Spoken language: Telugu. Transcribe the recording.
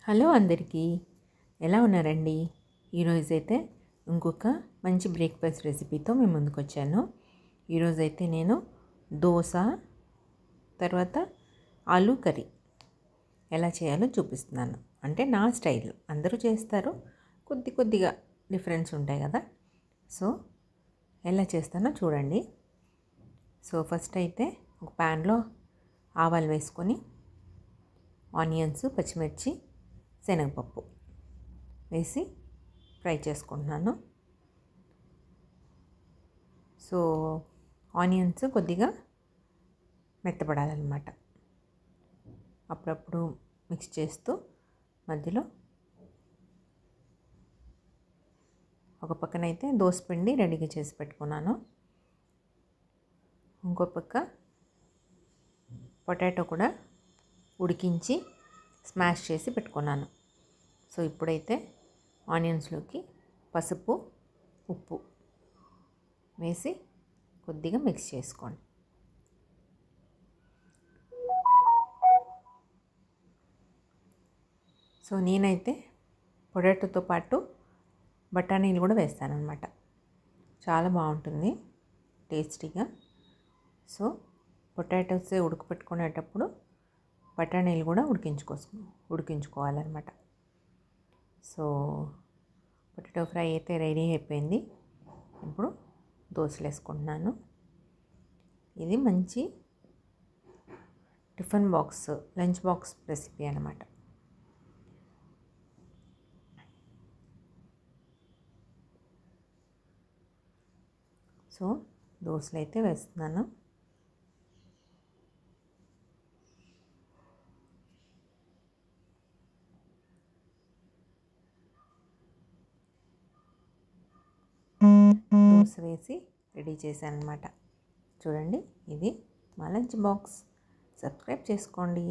హలో అందరికీ, ఎలా ఉన్నారండి? ఈరోజైతే ఇంకొక మంచి బ్రేక్ఫాస్ట్ రెసిపీతో మేము ముందుకు వచ్చాను. ఈరోజైతే నేను దోశ తర్వాత ఆలూ కర్రీ ఎలా చేయాలో చూపిస్తున్నాను. అంటే నా స్టైల్, అందరూ చేస్తారు, కొద్దిగా డిఫరెన్స్ ఉంటాయి కదా. సో ఎలా చేస్తానో చూడండి. సో ఫస్ట్ అయితే ఒక ప్యాన్లో ఆవాలు వేసుకొని ఆనియన్స్, పచ్చిమిర్చి, శనగపప్పు వేసి ఫ్రై చేసుకుంటున్నాను. సో ఆనియన్స్ కొద్దిగా మెత్తపడాలన్నమాట. అప్పుడప్పుడు మిక్స్ చేస్తూ మధ్యలో ఒక పక్కనైతే దోసపిండి రెడీగా చేసి పెట్టుకున్నాను. ఇంకో పక్క పొటాటో కూడా ఉడికించి స్మాష్ చేసి పెట్టుకున్నాను. సో ఇప్పుడైతే ఆనియన్స్లోకి పసుపు, ఉప్పు వేసి కొద్దిగా మిక్స్ చేసుకోండి. సో నేనైతే పొటాటోతో పాటు బఠానీలు కూడా వేస్తానన్నమాట. చాలా బాగుంటుంది టేస్టీగా. సో పొటాటోస్ ఉడకపెట్టుకునేటప్పుడు బఠానీలు కూడా ఉడికించుకోవాలన్నమాట. సో పొటాటో ఫ్రై అయితే రెడీ అయిపోయింది. ఇప్పుడు దోశలు వేసుకుంటున్నాను. ఇది మంచి tiffin box, lunch box recipe అన్నమాట. సో దోశలు అయితే వేస్తున్నాను. దోశ వేసి రెడీ చేశాను అనమాట. చూడండి, ఇది మా లంచ్ బాక్స్. సబ్స్క్రైబ్ చేసుకోండి.